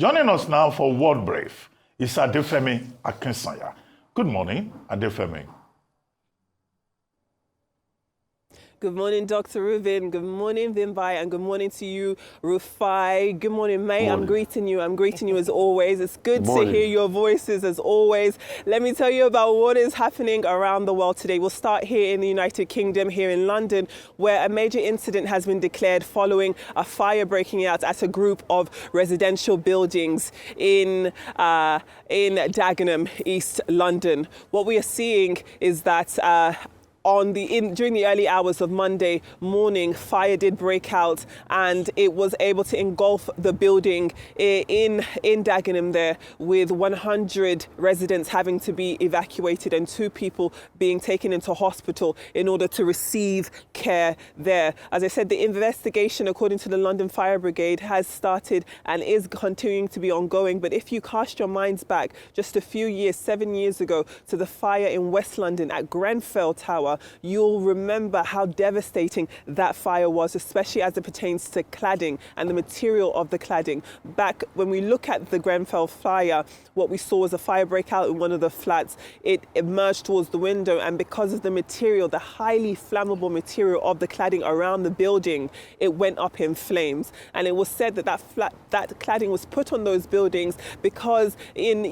Joining us now for World Brave is Adefemi Akinsanya. Good morning, Adefemi. Good morning, Dr. Reuben. Good morning, Vimbai, and good morning to you, Rufai. Good morning, May. I'm greeting you. I'm greeting you as always. It's good to hear your voices as always. Let me tell you about what is happening around the world today. We'll start here in the United Kingdom, here in London, where a major incident has been declared following a fire breaking out at a group of residential buildings in Dagenham, East London. What we are seeing is that during the early hours of Monday morning, fire did break out and it was able to engulf the building in Dagenham there, with 100 residents having to be evacuated and 2 people being taken into hospital in order to receive care there. As I said, the investigation, according to the London Fire Brigade, has started and is continuing to be ongoing. But if you cast your minds back just a few years, 7 years ago, to the fire in West London at Grenfell Tower, you'll remember how devastating that fire was, especially as it pertains to cladding and the material of the cladding. Back when we look at the Grenfell fire, what we saw was a fire break out in one of the flats. It emerged towards the window, and because of the material, the highly flammable material of the cladding around the building, it went up in flames. And it was said that that cladding was put on those buildings because in,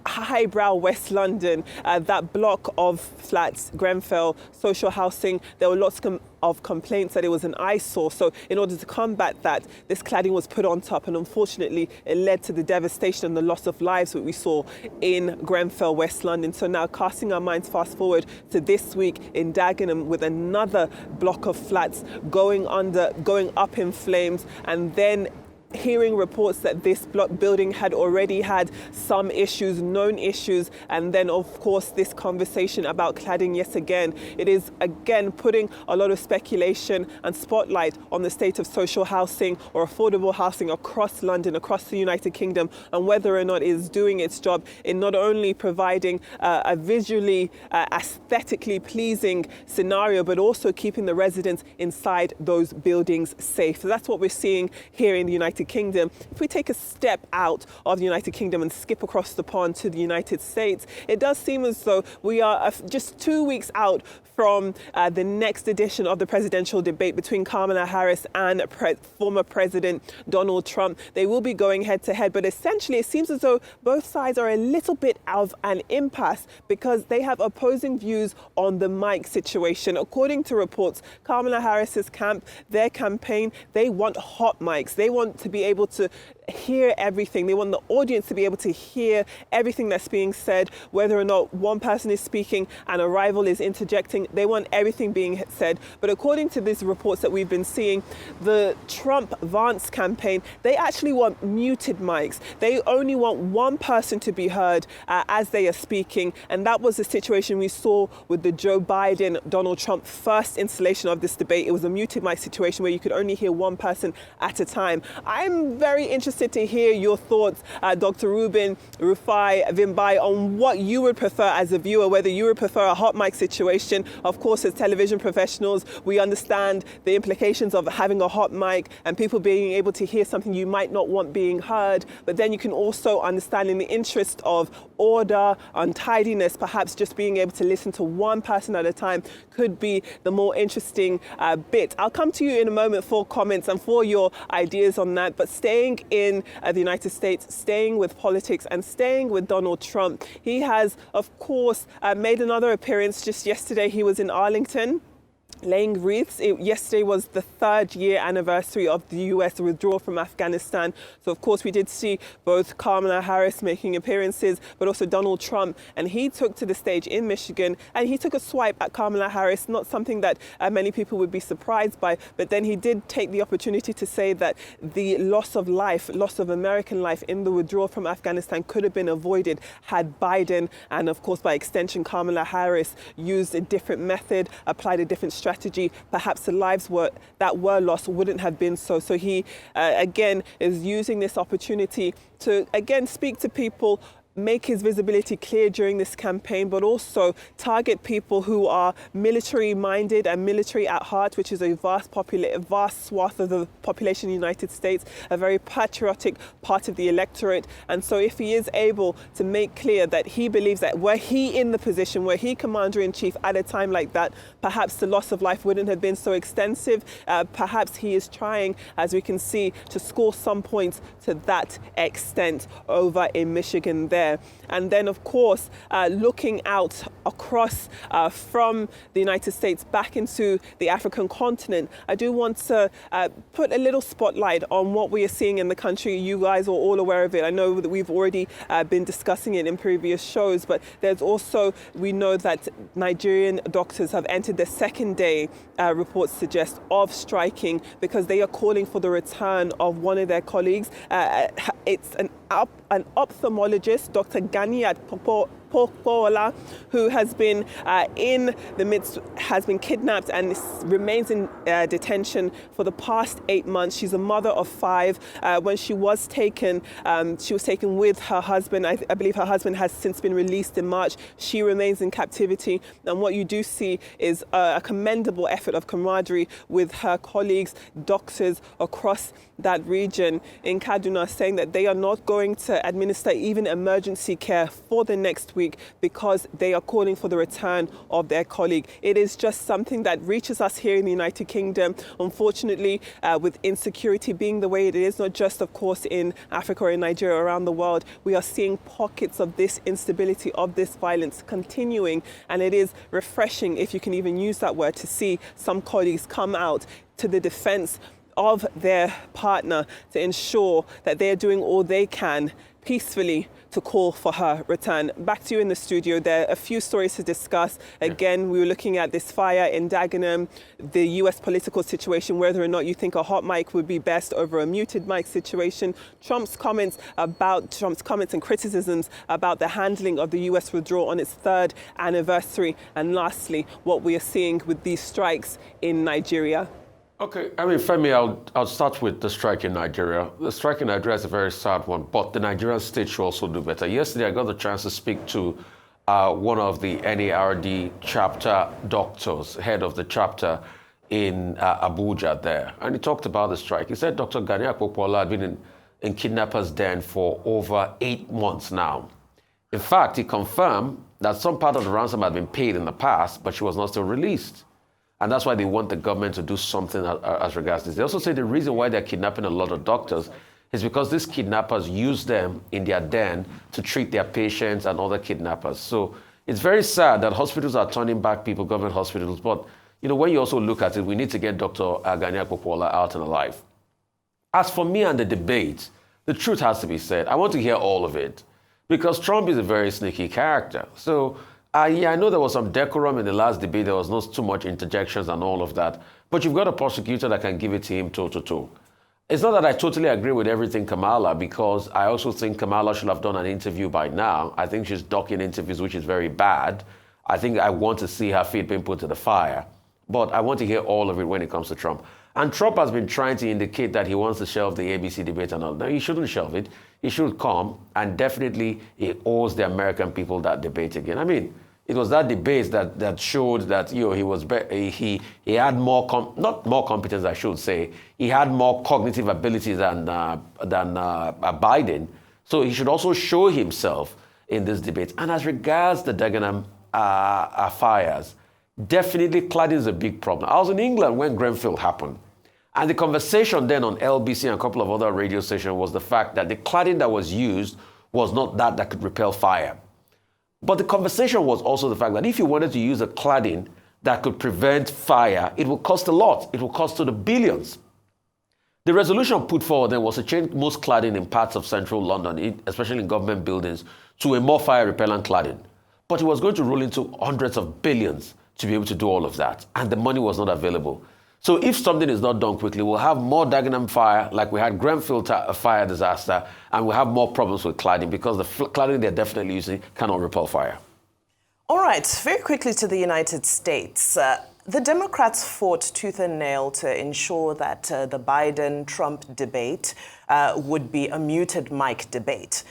highbrow West London, that block of flats, Grenfell social housing, there were lots of complaints that it was an eyesore. So in order to combat that, this cladding was put on top, and unfortunately it led to the devastation and the loss of lives that we saw in Grenfell, West London. So now, casting our minds fast forward to this week in Dagenham, with another block of flats going up in flames, and then hearing reports that this block building had already had some issues, known issues, and then of course this conversation about cladding yet again. It is again putting a lot of speculation and spotlight on the state of social housing or affordable housing across London, across the United Kingdom, and whether or not it is doing its job in not only providing a visually, aesthetically pleasing scenario, but also keeping the residents inside those buildings safe. So that's what we're seeing here in the United Kingdom. If we take a step out of the United Kingdom and skip across the pond to the United States, it does seem as though we are just 2 weeks out from the next edition of the presidential debate between Kamala Harris and former President Donald Trump. They will be going head to head, but essentially it seems as though both sides are a little bit of an impasse because they have opposing views on the mic situation. According to reports, Kamala Harris's camp, their campaign, they want hot mics. They want to be able to hear everything. They want the audience to be able to hear everything that's being said, whether or not one person is speaking and a rival is interjecting. They want everything being said. But according to these reports that we've been seeing, the Trump-Vance campaign, they actually want muted mics. They only want one person to be heard as they are speaking. And that was the situation we saw with the Joe Biden-Donald Trump first installation of this debate. It was a muted mic situation where you could only hear one person at a time. I'm very interested to hear your thoughts, Dr. Reuben, Rufai, Vimbai, on what you would prefer as a viewer, whether you would prefer a hot mic situation. Of course, as television professionals, we understand the implications of having a hot mic and people being able to hear something you might not want being heard. But then you can also understand, in the interest of order, untidiness, perhaps just being able to listen to one person at a time could be the more interesting bit. I'll come to you in a moment for comments and for your ideas on that. But staying in the United States, staying with politics and staying with Donald Trump, he has, of course, made another appearance. Just yesterday, he was in Arlington, laying wreaths. Yesterday was the 3rd year anniversary of the US withdrawal from Afghanistan. So of course we did see both Kamala Harris making appearances, but also Donald Trump. And he took to the stage in Michigan and he took a swipe at Kamala Harris, not something that many people would be surprised by. But then he did take the opportunity to say that the loss of life, loss of American life in the withdrawal from Afghanistan could have been avoided had Biden, and of course by extension Kamala Harris, used a different method, applied a different strategy. Perhaps the lives that were lost wouldn't have been so. So he, again, is using this opportunity to, again, speak to people make his visibility clear during this campaign, but also target people who are military-minded and military at heart, which is a vast swath of the population in the United States, a very patriotic part of the electorate. And so if he is able to make clear that he believes that were he in the position, were he commander-in-chief at a time like that, perhaps the loss of life wouldn't have been so extensive. Perhaps he is trying, as we can see, to score some points to that extent over in Michigan there. And then, of course, looking out across from the United States back into the African continent, I do want to put a little spotlight on what we are seeing in the country. You guys are all aware of it. I know that we've already been discussing it in previous shows, but there's also, we know that Nigerian doctors have entered their second day, reports suggest, of striking because they are calling for the return of one of their colleagues. It's an ophthalmologist, Dr. Ganiat Popola, who has been in the midst, has been kidnapped and remains in detention for the past 8 months. She's a mother of 5. When she was taken with her husband. I believe her husband has since been released in March. She remains in captivity. And what you do see is a commendable effort of camaraderie with her colleagues, doctors across that region in Kaduna, saying that they are not going to administer even emergency care for the next week because they are calling for the return of their colleague. It is just something that reaches us here in the United Kingdom. Unfortunately, with insecurity being the way it is, not just, of course, in Africa or in Nigeria, around the world, we are seeing pockets of this instability, of this violence continuing. And it is refreshing, if you can even use that word, to see some colleagues come out to the defense of their partner to ensure that they are doing all they can peacefully to call for her return. Back to you in the studio. There are a few stories to discuss. Again, we were looking at this fire in Dagenham, the US political situation, whether or not you think a hot mic would be best over a muted mic situation, Trump's comments and criticisms about the handling of the US withdrawal on its 3rd anniversary, and lastly, what we are seeing with these strikes in Nigeria. Okay, I mean, Femi, I'll start with the strike in Nigeria. The strike in Nigeria is a very sad one, but the Nigerian state should also do better. Yesterday, I got the chance to speak to one of the NARD chapter doctors, head of the chapter in Abuja there, and he talked about the strike. He said Dr. Ganiat Popola had been in kidnappers' den for over 8 months now. In fact, he confirmed that some part of the ransom had been paid in the past, but she was not still released. And that's why they want the government to do something as regards this. They also say the reason why they're kidnapping a lot of doctors is because these kidnappers use them in their den to treat their patients and other kidnappers. So it's very sad that hospitals are turning back people, government hospitals. But, you know, when you also look at it, we need to get Dr. Ganiat Popola out and alive. As for me and the debate, the truth has to be said. I want to hear all of it because Trump is a very sneaky character. So I know there was some decorum in the last debate. There was not too much interjections and all of that. But you've got a prosecutor that can give it to him toe-to-toe. It's not that I totally agree with everything Kamala, because I also think Kamala should have done an interview by now. I think she's ducking interviews, which is very bad. I think I want to see her feet being put to the fire. But I want to hear all of it when it comes to Trump. And Trump has been trying to indicate that he wants to shelve the ABC debate and all. No, he shouldn't shelve it. He should come, and definitely he owes the American people that debate again. I mean, it was that debate that showed that, you know, he had more not more competence, I should say. He had more cognitive ability than Biden. So he should also show himself in this debate. And as regards the Dagenham fires, definitely cladding is a big problem. I was in England when Grenfell happened. And the conversation then on LBC and a couple of other radio stations was the fact that the cladding that was used was not that could repel fire. But the conversation was also the fact that if you wanted to use a cladding that could prevent fire, it would cost a lot. It would cost to the billions. The resolution put forward then was to change most cladding in parts of central London, especially in government buildings, to a more fire-repellent cladding. But it was going to roll into hundreds of billions to be able to do all of that, and the money was not available. So if something is not done quickly, we'll have more Dagenham fire, like we had Grenfell fire disaster, and we'll have more problems with cladding because the cladding they're definitely using cannot repel fire. All right, very quickly to the United States. The Democrats fought tooth and nail to ensure that the Biden-Trump debate would be a muted mic debate.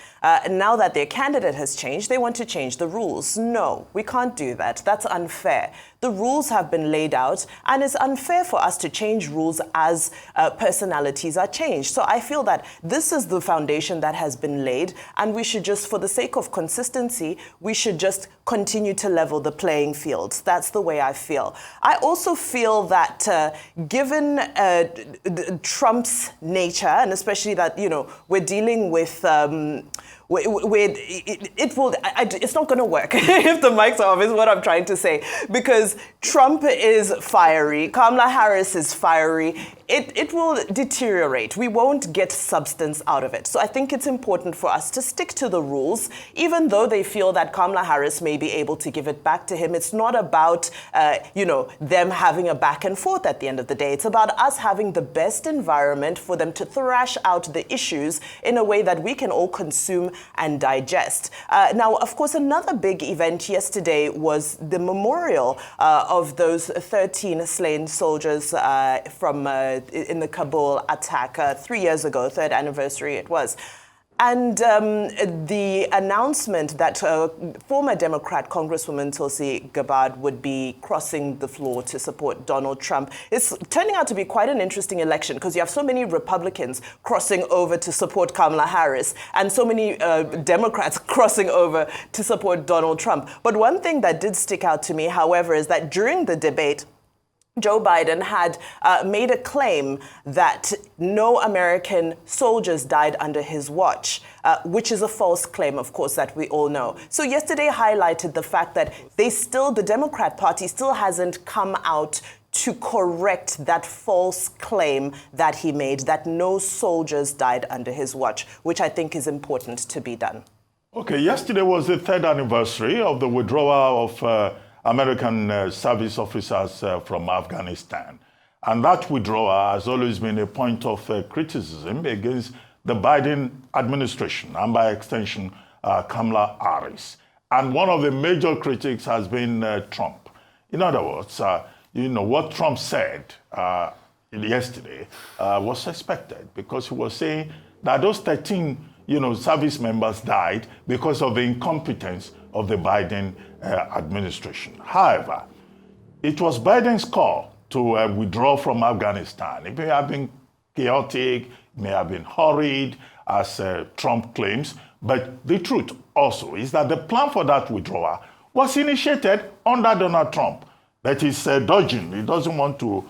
Now that their candidate has changed, they want to change the rules. No, we can't do that. That's unfair. The rules have been laid out, and it's unfair for us to change rules as personalities are changed. So I feel that this is the foundation that has been laid, and we should just, for the sake of consistency, we should just continue to level the playing field. That's the way I feel. I also feel that given Trump's nature, and especially that, you know, we're dealing with it's not going to work if the mics are off, is what I'm trying to say. Because Trump is fiery, Kamala Harris is fiery, it will deteriorate. We won't get substance out of it. So I think it's important for us to stick to the rules, even though they feel that Kamala Harris may be able to give it back to him. It's not about, them having a back and forth at the end of the day. It's about us having the best environment for them to thrash out the issues in a way that we can all consume and digest. Now, of course, another big event yesterday was the memorial of those 13 slain soldiers in the Kabul attack 3 years ago, 3rd anniversary it was. And the announcement that former Democrat Congresswoman Tulsi Gabbard would be crossing the floor to support Donald Trump is turning out to be quite an interesting election, because you have so many Republicans crossing over to support Kamala Harris and so many Democrats crossing over to support Donald Trump. But one thing that did stick out to me, however, is that during the debate, Joe Biden had made a claim that no American soldiers died under his watch, which is a false claim, of course, that we all know. So yesterday highlighted the fact that the Democrat Party still hasn't come out to correct that false claim that he made, that no soldiers died under his watch, which I think is important to be done. Okay, yesterday was the 3rd anniversary of the withdrawal of American service officers from Afghanistan. And that withdrawal has always been a point of criticism against the Biden administration and, by extension, Kamala Harris. And one of the major critics has been Trump. In other words, what Trump said yesterday was suspected, because he was saying that those 13 service members died because of the incompetence of the Biden administration. However, it was Biden's call to withdraw from Afghanistan. It may have been chaotic, it may have been hurried, as Trump claims, but the truth also is that the plan for that withdrawal was initiated under Donald Trump. That is dodging. He doesn't want to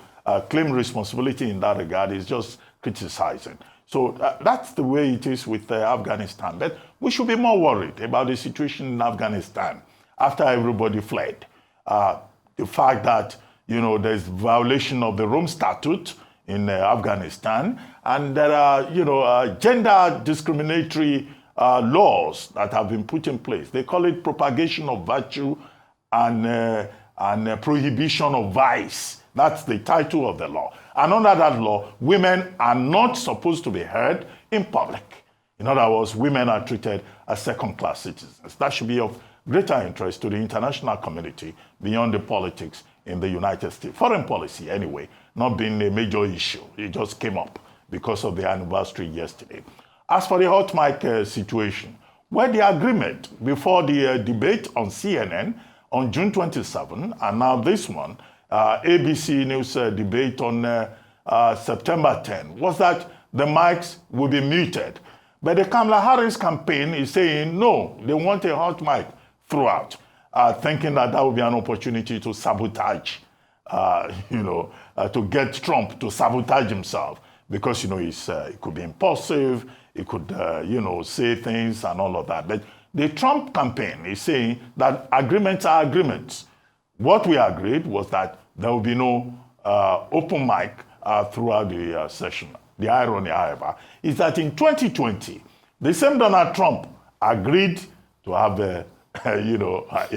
claim responsibility in that regard. He's just criticizing. So that's the way it is with Afghanistan. But we should be more worried about the situation in Afghanistan after everybody fled. The fact that, there's violation of the Rome Statute in Afghanistan, and there are, gender discriminatory laws that have been put in place. They call it propagation of virtue and prohibition of vice. That's the title of the law. And under that law, women are not supposed to be heard in public. In other words, women are treated as second-class citizens. That should be of greater interest to the international community beyond the politics in the United States. Foreign policy, anyway, not being a major issue. It just came up because of the anniversary yesterday. As for the hot mic situation, where the agreement before the debate on CNN on June 27, and now this one, ABC News debate on September 10, was that the mics will be muted. But the Kamala Harris campaign is saying, no, they want a hot mic throughout, thinking that that would be an opportunity to sabotage, to get Trump to sabotage himself. Because, it could be impulsive, it could, say things and all of that. But the Trump campaign is saying that agreements are agreements. What we agreed was that there will be no open mic throughout the session. The irony, however, is that in 2020, the same Donald Trump agreed to have a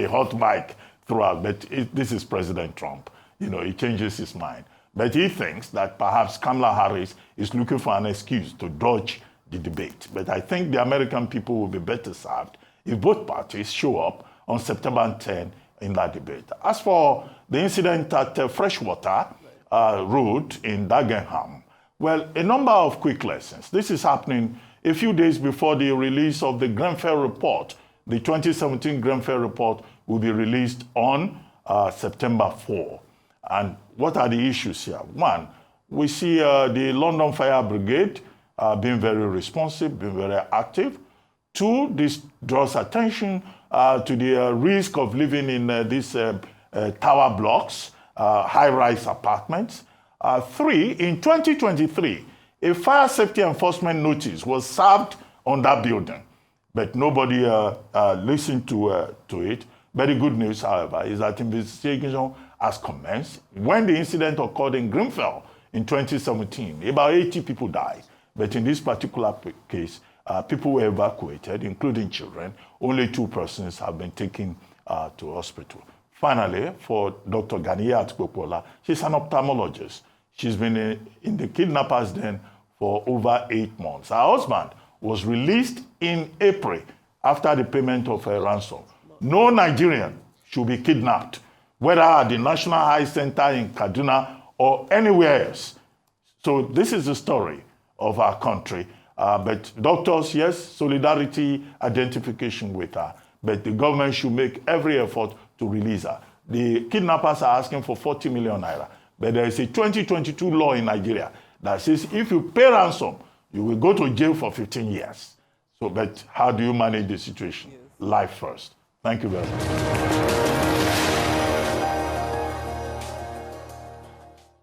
hot mic throughout. But this is President Trump. He changes his mind. But he thinks that perhaps Kamala Harris is looking for an excuse to dodge the debate. But I think the American people will be better served if both parties show up on September 10 in that debate. As for the incident at Freshwater Road in Dagenham, well, a number of quick lessons. This is happening a few days before the release of the Grenfell report. The 2017 Grenfell report will be released on September 4. And what are the issues here? One, we see the London Fire Brigade being very responsive, being very active. Two, this draws attention to the risk of living in these tower blocks, high-rise apartments. Three, in 2023, a fire safety enforcement notice was served on that building, but nobody listened to it. Very good news, however, is that investigation has commenced. When the incident occurred in Grenfell in 2017, about 80 people died. But in this particular case, people were evacuated, including children. Only 2 persons have been taken to hospital. Finally, for Dr. Ganiat Popola, she's an ophthalmologist. She's been in the kidnappers' den for over 8 months. Her husband was released in April after the payment of a ransom. No Nigerian should be kidnapped, whether at the National High Center in Kaduna or anywhere else. So this is the story of our country. But doctors, yes, solidarity, identification with her. But the government should make every effort to release her. The kidnappers are asking for 40 million naira. But there is a 2022 law in Nigeria that says if you pay ransom, you will go to jail for 15 years. So, but how do you manage the situation? Yes. Life first. Thank you very much.